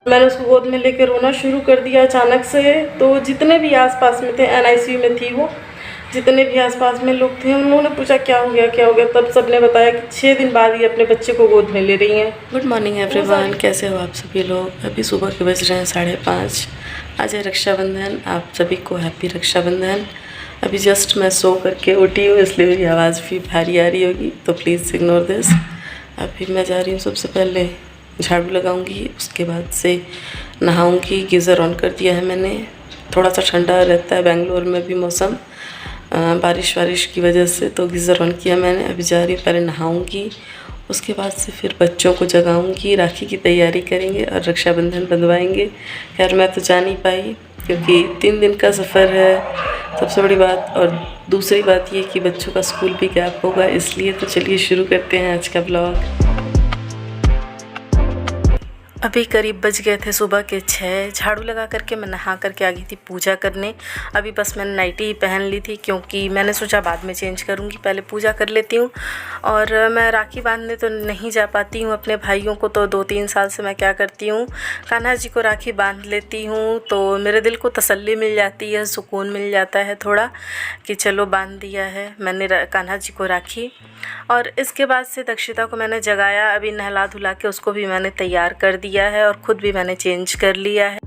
मैंने उसको गोद में लेकर रोना शुरू कर दिया अचानक से। तो जितने भी आसपास में थे, NICU में थी वो, जितने भी आसपास में लोग थे उन्होंने पूछा क्या हो गया क्या हो गया। तब सबने बताया कि 6 दिन बाद ही अपने बच्चे को गोद में ले रही हैं। गुड मॉर्निंग एवरीवन, कैसे हो आप सभी लोग। अभी सुबह के बज रहे हैं 5:30। आज है रक्षाबंधन, आप सभी को हैप्पी रक्षाबंधन। अभी जस्ट मैं सो करके उठी हूँ, इसलिए मेरी आवाज़ भी भारी आ रही होगी, तो प्लीज़ इग्नोर दिस। अभी मैं जा रही हूँ, सबसे पहले झाड़ू लगाऊंगी, उसके बाद से नहाऊंगी। गीज़र ऑन कर दिया है मैंने। थोड़ा सा ठंडा रहता है बेंगलोर में भी मौसम, बारिश की वजह से, तो गीज़र ऑन किया मैंने। अभी जा रही हूँ, पहले नहाऊंगी, उसके बाद से फिर बच्चों को जगाऊंगी, राखी की तैयारी करेंगे और रक्षाबंधन बंधवाएंगे। खैर मैं तो जा नहीं पाई क्योंकि 3 दिन का सफ़र है, सबसे बड़ी बात। और दूसरी बात ये कि बच्चों का स्कूल भी गैप होगा, इसलिए। तो चलिए शुरू करते हैं आज का ब्लॉग। अभी करीब बज गए थे सुबह के 6। झाड़ू लगा करके मैं नहा करके आ गई थी पूजा करने। अभी बस मैंने नाइटी ही पहन ली थी क्योंकि मैंने सोचा बाद में चेंज करूँगी, पहले पूजा कर लेती हूँ। और मैं राखी बांधने तो नहीं जा पाती हूँ अपने भाइयों को, तो 2-3 साल से मैं क्या करती हूँ, कान्हा जी को राखी बांध लेती हूँ। तो मेरे दिल को तसल्ली मिल जाती है, सुकून मिल जाता है थोड़ा कि चलो बांध दिया है मैंने कान्हा जी को राखी। और इसके बाद से दक्षिता को मैंने जगाया, अभी नहला धुला के उसको भी मैंने तैयार कर दिया है और ख़ुद भी मैंने चेंज कर लिया है।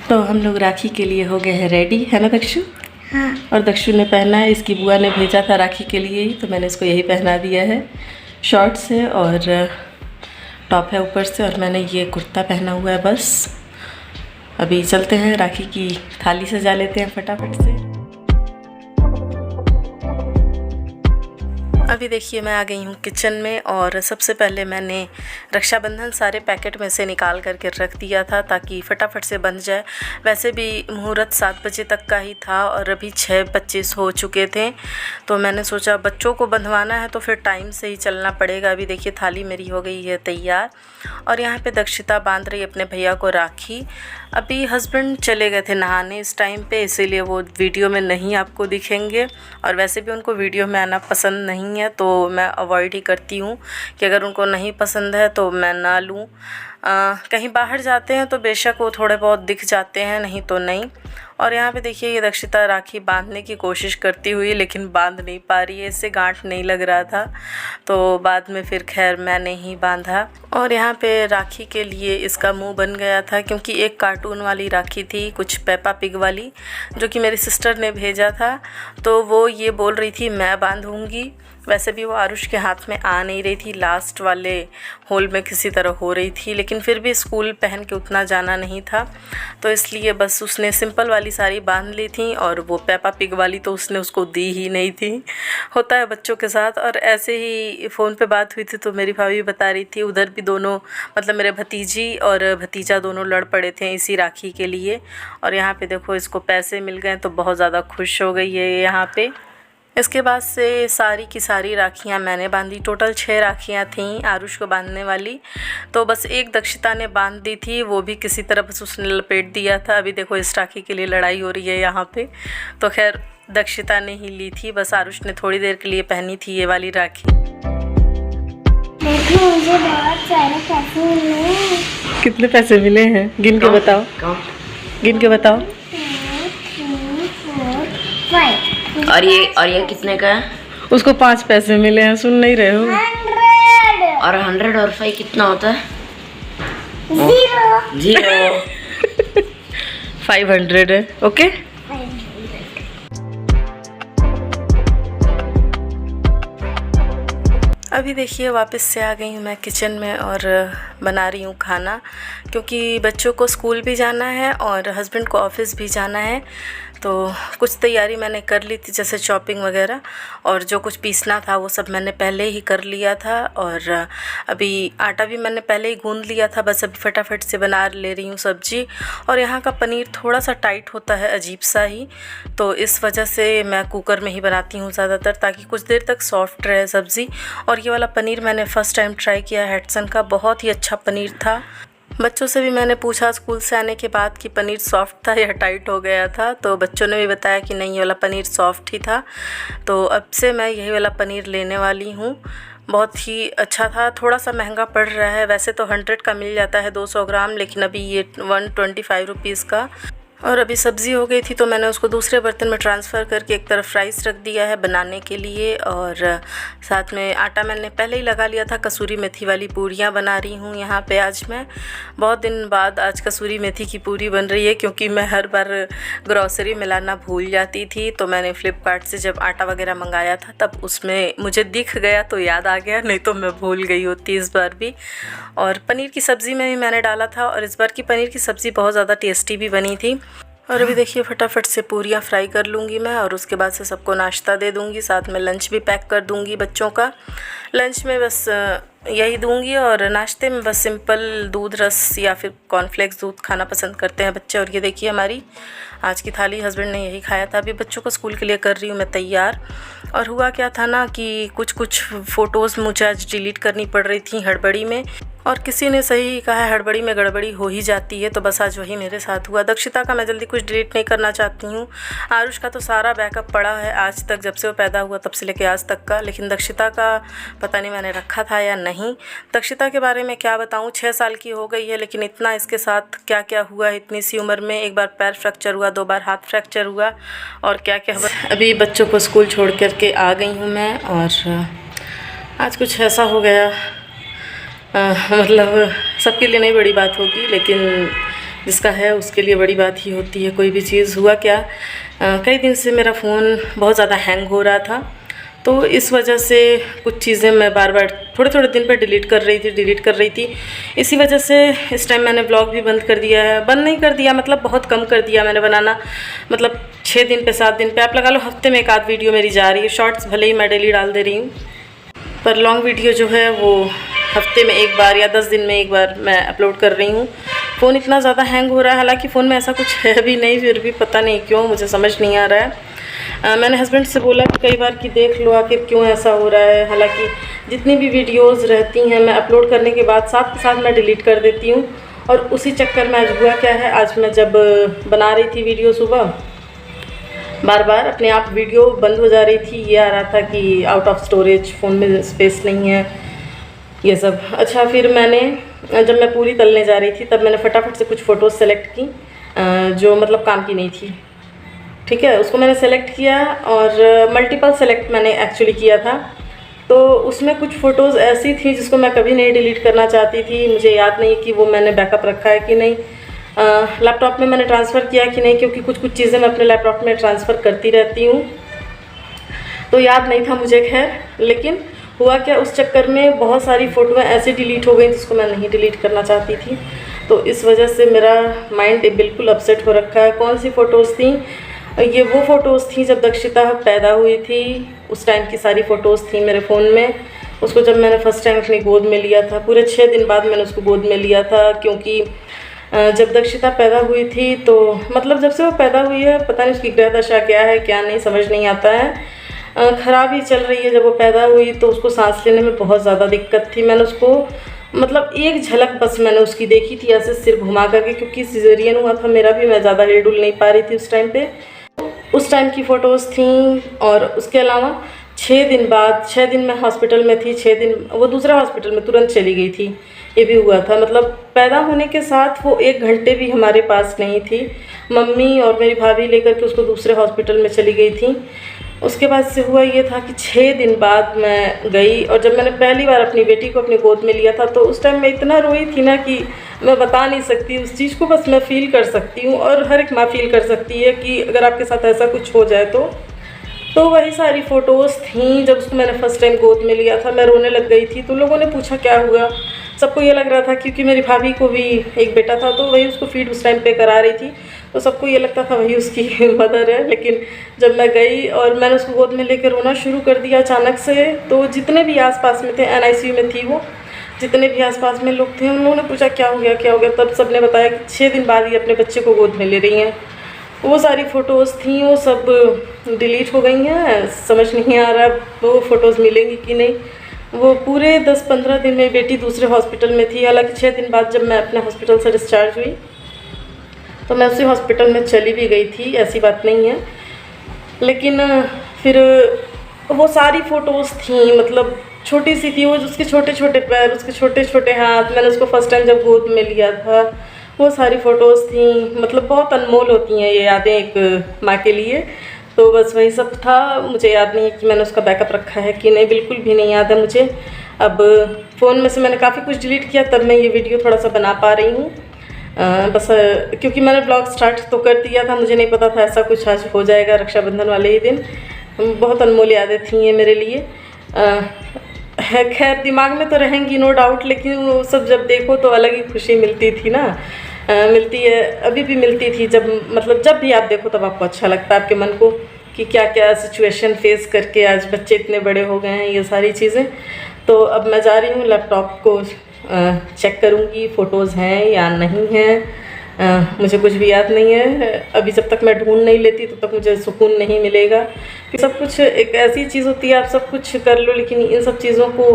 तो हम लोग राखी के लिए हो गए हैं रेडी, है ना दक्षु? हाँ। और दक्षु ने पहना है, इसकी बुआ ने भेजा था राखी के लिए ही, तो मैंने इसको यही पहना दिया है। शॉर्ट्स है और टॉप है ऊपर से, और मैंने ये कुर्ता पहना हुआ है बस। अभी चलते हैं, राखी की थाली सजा लेते हैं फटाफट से। अभी देखिए मैं आ गई हूँ किचन में, और सबसे पहले मैंने रक्षाबंधन सारे पैकेट में से निकाल करके रख दिया था ताकि फटाफट से बंध जाए। वैसे भी मुहूर्त 7 बजे तक का ही था और अभी 6:25 हो चुके थे, तो मैंने सोचा बच्चों को बंधवाना है तो फिर टाइम से ही चलना पड़ेगा। अभी देखिए थाली मेरी हो गई है तैयार, और यहाँ पे दक्षिता बांध रही अपने भैया को राखी। अभी हस्बैंड चले गए थे नहाने इस टाइम पे, इसीलिए वो वीडियो में नहीं आपको दिखेंगे, और वैसे भी उनको वीडियो में आना पसंद नहीं है, तो मैं अवॉइड ही करती हूँ कि अगर उनको नहीं पसंद है तो मैं ना लूँ। कहीं बाहर जाते हैं तो बेशक वो थोड़े बहुत दिख जाते हैं, नहीं तो नहीं। और यहाँ पे देखिए ये दक्षिता राखी बांधने की कोशिश करती हुई, लेकिन बांध नहीं पा रही है, इससे गांठ नहीं लग रहा था, तो बाद में फिर खैर मैंने ही बांधा। और यहाँ पे राखी के लिए इसका मुंह बन गया था क्योंकि एक कार्टून वाली राखी थी, कुछ पेपा पिग वाली, जो कि मेरी सिस्टर ने भेजा था, तो वो ये बोल रही थी मैं बांधूँगी। वैसे भी वो आरुष के हाथ में आ नहीं रही थी, लास्ट वाले होल में किसी तरह हो रही थी, लेकिन फिर भी स्कूल पहन के उतना जाना नहीं था, तो इसलिए बस उसने सिंपल वाली साड़ी बांध ली थी, और वो पेपा पिग वाली तो उसने उसको दी ही नहीं थी। होता है बच्चों के साथ। और ऐसे ही फ़ोन पे बात हुई थी तो मेरी भाभी बता रही थी उधर भी दोनों, मतलब मेरे भतीजी और भतीजा दोनों लड़ पड़े थे इसी राखी के लिए। और यहाँ पे देखो इसको पैसे मिल गए तो बहुत ज़्यादा खुश हो गई है यहाँ पे। इसके बाद से सारी की सारी राखियाँ मैंने बांधी। टोटल 6 राखियाँ थीं आरुष को बांधने वाली, तो बस एक दक्षिता ने बांध दी थी, वो भी किसी तरह बस उसने लपेट दिया था। अभी देखो इस राखी के लिए लड़ाई हो रही है यहाँ पे, तो खैर दक्षिता ने ही ली थी, बस आरुष ने थोड़ी देर के लिए पहनी थी ये वाली राखी। देखो मुझे बहुत सारे पैसे मिले हैं। कितने पैसे मिले हैं गिन के बताओ, गिन के बताओ। 2, 3, 4, 5। और ये कितने का है? उसको 5 पैसे मिले हैं, सुन नहीं रहे हो? 100 और 100 और 5 कितना होता है? 0 500 है। ओके, अभी देखिए वापस से आ गई हूँ मैं किचन में और बना रही हूँ खाना, क्योंकि बच्चों को स्कूल भी जाना है और हस्बैंड को ऑफिस भी जाना है। तो कुछ तैयारी मैंने कर ली थी, जैसे चॉपिंग वगैरह, और जो कुछ पीसना था वो सब मैंने पहले ही कर लिया था। और अभी आटा भी मैंने पहले ही गूंद लिया था, बस अभी फटाफट से बना ले रही हूँ सब्ज़ी। और यहाँ का पनीर थोड़ा सा टाइट होता है, अजीब सा ही, तो इस वजह से मैं कुकर में ही बनाती हूँ ज़्यादातर, ताकि कुछ देर तक सॉफ्ट रहे सब्ज़ी। और ये वाला पनीर मैंने फ़र्स्ट टाइम ट्राई किया हेटसन का, बहुत ही अच्छा पनीर था। बच्चों से भी मैंने पूछा स्कूल से आने के बाद कि पनीर सॉफ्ट था या टाइट हो गया था, तो बच्चों ने भी बताया कि नहीं, ये वाला पनीर सॉफ्ट ही था। तो अब से मैं यही वाला पनीर लेने वाली हूँ। बहुत ही अच्छा था। थोड़ा सा महंगा पड़ रहा है, वैसे तो 100 का मिल जाता है 200 ग्राम, लेकिन अभी ये 125 रुपीज़ का। और अभी सब्ज़ी हो गई थी तो मैंने उसको दूसरे बर्तन में ट्रांसफ़र करके एक तरफ राइस रख दिया है बनाने के लिए, और साथ में आटा मैंने पहले ही लगा लिया था। कसूरी मेथी वाली पूरियाँ बना रही हूँ यहाँ पे आज मैं। बहुत दिन बाद आज कसूरी मेथी की पूरी बन रही है, क्योंकि मैं हर बार ग्रॉसरी में लाना भूल जाती थी। तो मैंने फ़्लिपकार्ट से जब आटा वगैरह मंगाया था तब उसमें मुझे दिख गया तो याद आ गया, नहीं तो मैं भूल गई होती इस बार भी। और पनीर की सब्ज़ी में भी मैंने डाला था, और इस बार की पनीर की सब्ज़ी बहुत ज़्यादा टेस्टी भी बनी थी। और अभी देखिए फटाफट से पूरियाँ फ्राई कर लूँगी मैं, और उसके बाद से सबको नाश्ता दे दूँगी, साथ में लंच भी पैक कर दूँगी बच्चों का। लंच में बस यही दूँगी, और नाश्ते में बस सिंपल दूध रस या फिर कॉर्नफ्लेक्स दूध खाना पसंद करते हैं बच्चे। और ये देखिए हमारी आज की थाली हस्बैंड ने यही खाया था। अभी बच्चों को स्कूल के लिए कर रही हूँ मैं तैयार। और हुआ क्या था ना कि कुछ फ़ोटोज़ मुझे आज डिलीट करनी पड़ रही थी हड़बड़ी में, और किसी ने सही कहा है हड़बड़ी में गड़बड़ी हो ही जाती है, तो बस आज वही मेरे साथ हुआ। दक्षिता का मैं जल्दी कुछ डिलीट नहीं करना चाहती हूँ। आरुष का तो सारा बैकअप पड़ा है आज तक, जब से वो पैदा हुआ तब से लेके आज तक का, लेकिन दक्षिता का पता नहीं मैंने रखा था या नहीं। दक्षिता के बारे में क्या बताऊँ, 6 साल की हो गई है, लेकिन इतना इसके साथ क्या क्या हुआ है इतनी सी उम्र में। एक बार पैर फ्रैक्चर हुआ, 2 बार हाथ फ्रैक्चर हुआ, और क्या क्या हुआ। अभी बच्चों को स्कूल छोड़ करके आ गई हूँ मैं, और आज कुछ ऐसा हो गया, मतलब सबके लिए नहीं बड़ी बात होगी, लेकिन जिसका है उसके लिए बड़ी बात ही होती है कोई भी चीज़। हुआ क्या, कई दिन से मेरा फ़ोन बहुत ज़्यादा हैंग हो रहा था, तो इस वजह से कुछ चीज़ें मैं बार बार थोड़े दिन पर डिलीट कर रही थी। इसी वजह से इस टाइम मैंने व्लॉग भी बंद कर दिया है। बंद नहीं कर दिया, मतलब बहुत कम कर दिया मैंने बनाना। मतलब 6 दिन पे 7 दिन पे आप लगा लो, हफ्ते में एक आध वीडियो मेरी जा रही है। शॉर्ट्स भले ही मैं डेली डाल दे रही हूँ, पर लॉन्ग वीडियो जो है वो हफ्ते में एक बार या 10 दिन में एक बार मैं अपलोड कर रही हूँ। फ़ोन इतना ज़्यादा हैंग हो रहा है, हालांकि फ़ोन में ऐसा कुछ है भी नहीं, फिर भी पता नहीं क्यों, मुझे समझ नहीं आ रहा है। मैंने हस्बैंड से बोला कि कई बार कि देख लो आखिर क्यों ऐसा हो रहा है। हालांकि जितनी भी वीडियोज़ रहती हैं मैं अपलोड करने के बाद साथ के साथ मैं डिलीट कर देती हूँ, और उसी चक्कर में आज हुआ क्या है, आज मैं जब बना रही थी वीडियो सुबह, बार बार अपने आप वीडियो बंद हो जा रही थी। ये आ रहा था कि आउट ऑफ स्टोरेज, फ़ोन में स्पेस नहीं है, ये सब। अच्छा, फिर मैंने जब मैं पूरी तलने जा रही थी तब मैंने फटाफट से कुछ फ़ोटोज़ सेलेक्ट की जो मतलब काम की नहीं थी। ठीक है, उसको मैंने सेलेक्ट किया, और मल्टीपल सेलेक्ट मैंने एक्चुअली किया था। तो उसमें कुछ फ़ोटोज़ ऐसी थी जिसको मैं कभी नहीं डिलीट करना चाहती थी। मुझे याद नहीं कि वो मैंने बैकअप रखा है कि नहीं, लैपटॉप में मैंने ट्रांसफ़र किया कि नहीं, क्योंकि कुछ चीज़ें मैं अपने लैपटॉप में ट्रांसफ़र करती रहती हूँ, तो याद नहीं था मुझे। खैर, लेकिन हुआ क्या, उस चक्कर में बहुत सारी फ़ोटोएँ ऐसे डिलीट हो गई जिसको मैं नहीं डिलीट करना चाहती थी। तो इस वजह से मेरा माइंड बिल्कुल अपसेट हो रखा है। कौन सी फ़ोटोज़ थी, ये वो फ़ोटोज़ थी जब दक्षिता पैदा हुई थी, उस टाइम की सारी फ़ोटोज़ थी मेरे फ़ोन में। उसको जब मैंने फ़र्स्ट टाइम अपनी गोद में लिया था, पूरे 6 दिन बाद मैंने उसको गोद में लिया था, क्योंकि जब दक्षिता पैदा हुई थी तो मतलब जब से वो पैदा हुई है पता नहीं उसकी ग्रह दशा क्या है क्या नहीं, समझ नहीं आता है। ख़राब ही चल रही है। जब वो पैदा हुई तो उसको सांस लेने में बहुत ज़्यादा दिक्कत थी। मैंने उसको मतलब एक झलक बस मैंने उसकी देखी थी, ऐसे सिर घुमा करके, क्योंकि सिजेरियन हुआ था मेरा भी, मैं ज़्यादा हिल डुल नहीं पा रही थी उस टाइम पे। उस टाइम की फ़ोटोज़ थी, और उसके अलावा 6 दिन बाद, 6 दिन मैं हॉस्पिटल में थी, 6 दिन वो दूसरा हॉस्पिटल में तुरंत चली गई थी, ये भी हुआ था। मतलब पैदा होने के साथ वो 1 घंटे भी हमारे पास नहीं थी। मम्मी और मेरी भाभी लेकर के उसको दूसरे हॉस्पिटल में चली गई थी। उसके बाद से हुआ ये था कि 6 दिन बाद मैं गई, और जब मैंने पहली बार अपनी बेटी को अपनी गोद में लिया था तो उस टाइम मैं इतना रोई थी ना कि मैं बता नहीं सकती। उस चीज़ को बस मैं फ़ील कर सकती हूँ, और हर एक माँ फ़ील कर सकती है कि अगर आपके साथ ऐसा कुछ हो जाए तो वही सारी फ़ोटोज़ थी जब उसको मैंने फ़र्स्ट टाइम गोद में लिया था। मैं रोने लग गई थी, तो लोगों ने पूछा क्या हुआ। सबको ये लग रहा था, क्योंकि मेरी भाभी को भी एक बेटा था तो वही उसको फीड उस टाइम पे करा रही थी, तो सबको ये लगता था वही उसकी मदर है। लेकिन जब मैं गई और मैंने उसको गोद में लेकर रोना शुरू कर दिया अचानक से, तो जितने भी आसपास में थे, NICU में थी वो, जितने भी आसपास में लोग थे उन्होंने पूछा क्या हो गया। तब सबने बताया कि 6 दिन बाद ही अपने बच्चे को गोद में ले रही हैं। वो सारी फ़ोटोज़ थी वो सब डिलीट हो गई हैं। समझ नहीं आ रहा वो फ़ोटोज़ मिलेंगी कि नहीं। वो पूरे 10-15 दिन में बेटी दूसरे हॉस्पिटल में थी। हालांकि 6 दिन बाद जब मैं अपने हॉस्पिटल से डिस्चार्ज हुई तो मैं उसी हॉस्पिटल में चली भी गई थी, ऐसी बात नहीं है। लेकिन फिर वो सारी फ़ोटोज़ थी, मतलब छोटी सी थी वो, उसके छोटे छोटे पैर, उसके छोटे छोटे हाथ, मैंने उसको फर्स्ट टाइम जब गोद में लिया था, वो सारी फ़ोटोज़ थी। मतलब बहुत अनमोल होती हैं ये यादें एक माँ के लिए। तो बस वही सब था। मुझे याद नहीं है कि मैंने उसका बैकअप रखा है कि नहीं, बिल्कुल भी नहीं याद है मुझे। अब फ़ोन में से मैंने काफ़ी कुछ डिलीट किया, तब मैं ये वीडियो थोड़ा सा बना पा रही हूँ। बस क्योंकि मैंने ब्लॉग स्टार्ट तो कर दिया था, मुझे नहीं पता था ऐसा कुछ आज हो जाएगा रक्षाबंधन वाले ही दिन। बहुत अनमोल यादें थी ये मेरे लिए। खैर दिमाग में तो रहेंगी नो डाउट, लेकिन वो सब जब देखो तो अलग ही खुशी मिलती थी ना। मिलती है, अभी भी मिलती थी। जब मतलब जब भी आप देखो तब आपको अच्छा लगता है, आपके मन को, कि क्या क्या सिचुएशन फेस करके आज बच्चे इतने बड़े हो गए हैं, ये सारी चीज़ें। तो अब मैं जा रही हूँ लैपटॉप को चेक करूँगी फ़ोटोज़ हैं या नहीं हैं। मुझे कुछ भी याद नहीं है अभी। जब तक मैं ढूंढ नहीं लेती तब तक मुझे सुकून नहीं मिलेगा। कि सब कुछ एक ऐसी चीज़ होती है, आप सब कुछ कर लो लेकिन इन सब चीज़ों को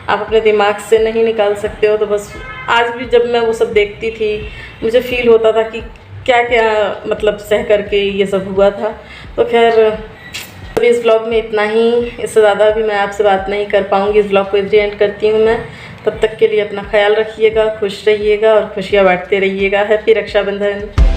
आप अपने दिमाग से नहीं निकाल सकते हो। तो बस आज भी जब मैं वो सब देखती थी मुझे फ़ील होता था कि क्या क्या मतलब सह करके ये सब हुआ था। तो खैर अभी इस ब्लॉग में इतना ही, इससे ज़्यादा भी मैं आपसे बात नहीं कर पाऊँगी। इस ब्लॉग को इधर एंड करती हूँ मैं। तब तक के लिए अपना ख्याल रखिएगा, खुश रहिएगा और खुशियाँ बांटते रहिएगा। हैप्पी रक्षाबंधन।